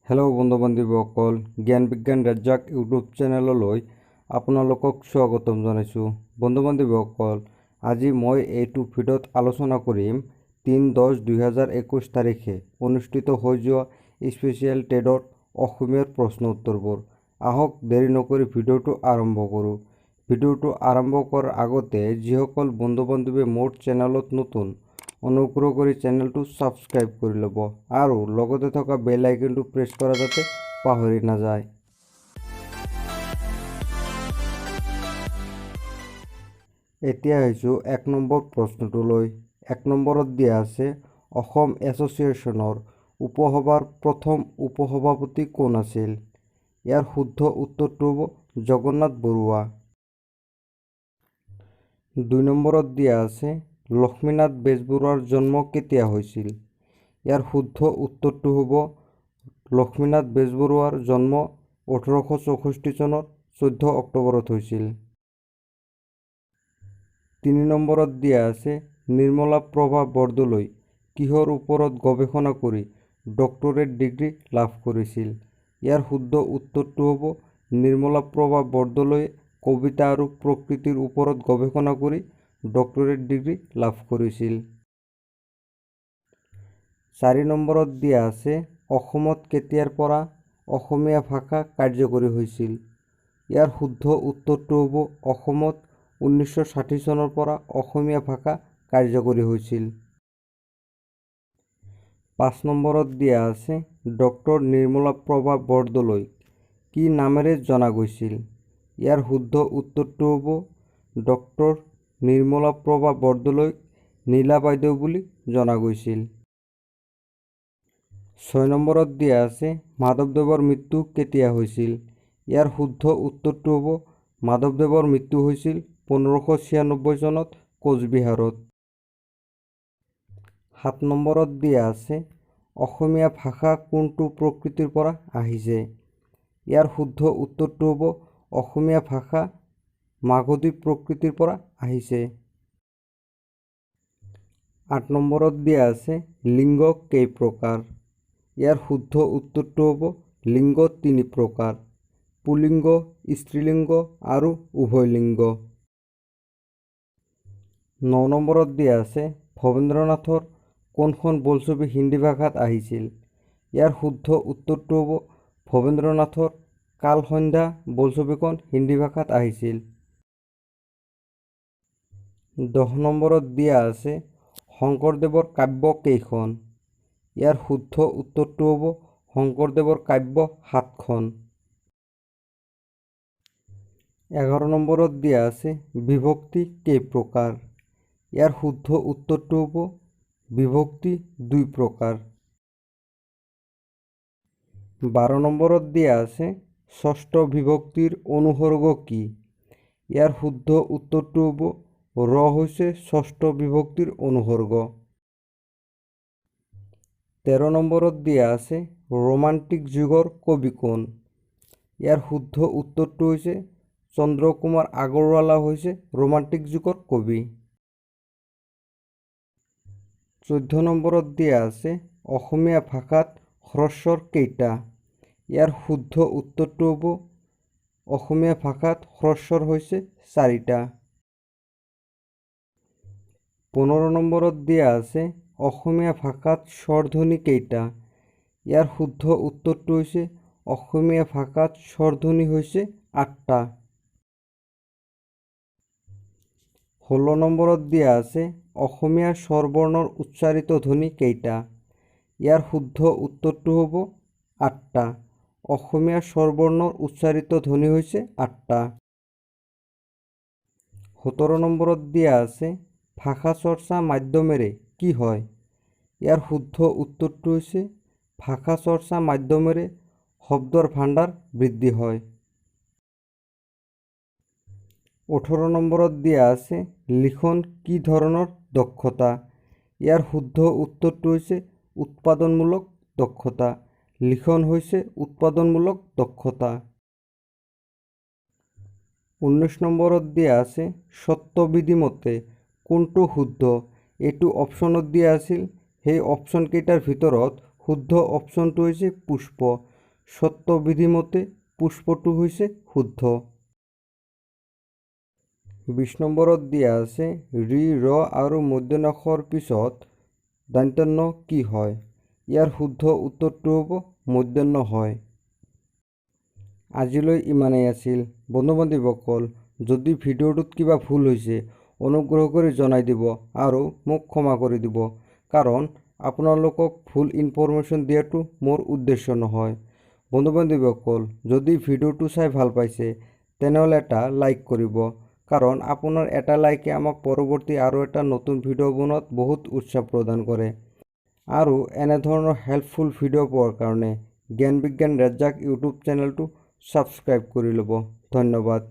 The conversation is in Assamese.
হেল্ল' বন্ধু বান্ধৱীসকল, জ্ঞান বিজ্ঞান ৰাজ্জাক ইউটিউব চেনেললৈ আপোনালোকক স্বাগতম জনাইছোঁ। বন্ধু বান্ধৱীসকল, আজি মই এইটো ভিডিঅ'ত আলোচনা কৰিম 3/10/2021 তাৰিখে অনুষ্ঠিত হৈ যোৱা স্পেচিয়েল টেটৰ অসমীয়াৰ প্ৰশ্ন উত্তৰবোৰ। আহক দেৰি নকৰি ভিডিঅ'টো আৰম্ভ কৰোঁ। ভিডিঅ'টো আৰম্ভ কৰাৰ আগতে যিসকল বন্ধু বান্ধৱীয়ে মোৰ চেনেলত নতুন, অনুগ্ৰহ কৰি চেনেলটো ছাবস্ক্ৰাইব কৰি ল'ব আৰু লগতে থকা বেল আইকনটো প্ৰেছ কৰা যাতে পাহৰি নাযায়। এতিয়া আহিছোঁ 1 নম্বৰ প্ৰশ্নটোলৈ। 1 নম্বৰত দিয়া আছে, অসম এছ'চিয়েশ্যনৰ উপসভাৰ প্ৰথম উপসভাপতি কোন আছিল? ইয়াৰ শুদ্ধ উত্তৰটো হ'ব জগন্নাথ বৰুৱা। 2 নম্বৰত দিয়া আছে, লক্ষ্মীনাথ বেজবৰুৱাৰ জন্ম কেতিয়া হৈছিল? ইয়াৰ শুদ্ধ উত্তৰটো হ'ব লক্ষ্মীনাথ বেজবৰুৱাৰ জন্ম 1864 চনৰ 14 অক্টোবৰত হৈছিল। 3 নম্বৰত দিয়া আছে, নিৰ্মলা প্ৰভা বৰদলৈ কিহৰ ওপৰত গৱেষণা কৰি ডক্টৰেট ডিগ্ৰী লাভ কৰিছিল? ইয়াৰ শুদ্ধ উত্তৰটো হ'ব নিৰ্মলা প্ৰভা বৰদলৈয়ে কবিতা আৰু প্ৰকৃতিৰ ওপৰত গৱেষণা কৰি ডক্টৰেট ডিগ্ৰী লাভ কৰিছিল। 4 নম্বৰত দিয়া আছে, অসমত কেতিয়াৰ পৰা অসমীয়া ভাষা কাৰ্যকৰী হৈছিল? ইয়াৰ শুদ্ধ উত্তৰটো হ'ব অসমত 1960 চনৰ পৰা অসমীয়া ভাষা কাৰ্যকৰী হৈছিল। 5 নম্বৰত দিয়া আছে, ডক্টৰ নিৰ্মলা প্ৰভা বৰদলৈক কি নামেৰে জনা গৈছিল? ইয়াৰ শুদ্ধ উত্তৰটো হ'ব ডক্টৰ নিৰ্মলা প্ৰভা বৰদলৈক নীলা বাইদেউ বুলি জনা গৈছিল। 6 নম্বৰত দিয়া আছে, মাধৱদেৱৰ মৃত্যু কেতিয়া হৈছিল? ইয়াৰ শুদ্ধ উত্তৰটো হ'ব মাধৱদেৱৰ মৃত্যু হৈছিল 1596 চনত কোচবিহাৰত। 7 নম্বৰত দিয়া আছে, অসমীয়া ভাষা কোনটো প্ৰকৃতিৰ পৰা আহিছে? ইয়াৰ শুদ্ধ উত্তৰটো হ'ব অসমীয়া ভাষা মাগধী প্ৰকৃতিৰ পৰা আহিছে। 8 নম্বৰত দিয়া আছে, লিংগ কেই প্ৰকাৰ? ইয়াৰ শুদ্ধ উত্তৰটো হ'ব লিংগ 3 প্ৰকাৰ: পুল্লিংগ, স্ত্ৰীলিংগ আৰু উভয়লিংগ। 9 নম্বৰত দিয়া আছে, ভৱেন্দ্ৰনাথৰ কোনখন বোলছবি হিন্দী ভাষাত আহিছিল? ইয়াৰ শুদ্ধ উত্তৰটো হ'ব ভৱেন্দ্ৰনাথৰ কালসন্ধ্যা বোলছবিখন হিন্দী ভাষাত আহিছিল। 10 নম্বৰত দিয়া আছে, শংকৰদেৱৰ কাব্য কেইখন? ইয়াৰ শুদ্ধ উত্তৰটো হ'ব শংকৰদেৱৰ কাব্য 7খন। 11 নম্বৰত দিয়া আছে, বিভক্তি কেই প্ৰকাৰ? ইয়াৰ শুদ্ধ উত্তৰটো হ'ব বিভক্তি 2 প্ৰকাৰ। 12 নম্বৰত দিয়া আছে, ষষ্ঠ বিভক্তিৰ অনুসৰ্গ কি? ইয়াৰ শুদ্ধ উত্তৰটো হ'ব ৰ হৈছে ষষ্ঠ বিভক্তিৰ অনুসৰ্গ। 13 নম্বৰত দিয়া আছে, ৰোমান্টিক যুগৰ কবি কোন? ইয়াৰ শুদ্ধ উত্তৰটো হৈছে চন্দ্ৰকুমাৰ আগৰৱালা হৈছে ৰোমান্টিক যুগৰ কবি। 14 নম্বৰত দিয়া আছে, অসমীয়া ভাষাত হ্ৰস্বৰ কেইটা? ইয়াৰ শুদ্ধ উত্তৰটো হ'ব অসমীয়া ভাষাত হ্ৰস্বৰ হৈছে 4টা। 15 নম্বৰত দিয়া আছে, অসমীয়া ভাষাত স্বৰধ্বনি কেইটা? ইয়াৰ শুদ্ধ উত্তৰটো হৈছে অসমীয়া ভাষাত স্বৰধ্বনি হৈছে 8টা। 16 নম্বৰত দিয়া আছে, অসমীয়া স্বৰবৰ্ণৰ উচ্চাৰিত ধ্বনি কেইটা? ইয়াৰ শুদ্ধ উত্তৰটো হ'ব 8টা। অসমীয়া স্বৰবৰ্ণৰ উচ্চাৰিত ধ্বনি হৈছে 8টা। 17 নম্বৰত দিয়া আছে, ভাষা চৰ্চা মাধ্যমেৰে কি হয়? ইয়াৰ শুদ্ধ উত্তৰটো হৈছে ভাষা চৰ্চা মাধ্যমেৰে শব্দৰ ভাণ্ডাৰ বৃদ্ধি হয়। 18 নম্বৰত দিয়া আছে, লিখন কি ধৰণৰ দক্ষতা? ইয়াৰ শুদ্ধ উত্তৰটো হৈছে উৎপাদনমূলক দক্ষতা। লিখন হৈছে উৎপাদনমূলক দক্ষতা। 19 নম্বৰত দিয়া আছে, সত্যবিধি মতে কোনটো শুদ্ধ? এইটো অপশ্যনত দিয়া আছিল। সেই অপশ্যন কেইটাৰ ভিতৰত শুদ্ধ অপশ্যনটো হৈছে পুষ্প। সত্যবিধি মতে পুষ্পটো হৈছে শুদ্ধ। 20 নম্বৰত দিয়া আছে ৰি ৰ আৰু মূৰ্ধন্যাক্ষৰ পিছত দন্ত্য কি হয়? ইয়াৰ শুদ্ধ উত্তৰটো হ'ব মূৰ্ধন্য হয়। আজিলৈ ইমানেই আছিল। বন্ধু বান্ধৱীসকল, যদি ভিডিঅ'টোত কিবা ভুল হৈছে অনুগ্ৰহ কৰি জনাই দিব আৰু মোক ক্ষমা কৰি দিব, কাৰণ আপোনালোকক ভুল ইনফৰমেশ্যন দিয়াটো মোৰ উদ্দেশ্য নহয়। বন্ধু বান্ধৱীসকল, যদি ভিডিঅ'টো চাই ভাল পাইছে তেনেহ'লে এটা লাইক কৰিব, কাৰণ আপোনাৰ এটা লাইকে আমাক পৰৱৰ্তী আৰু এটা নতুন ভিডিঅ' বনোৱাত বহুত উৎসাহ প্ৰদান কৰে। আৰু এনেধৰণৰ হেল্পফুল ভিডিঅ' পোৱাৰ কাৰণে জ্ঞান বিজ্ঞান ৰাজ্জাক ইউটিউব চেনেলটো ছাবস্ক্ৰাইব কৰি ল'ব। ধন্যবাদ।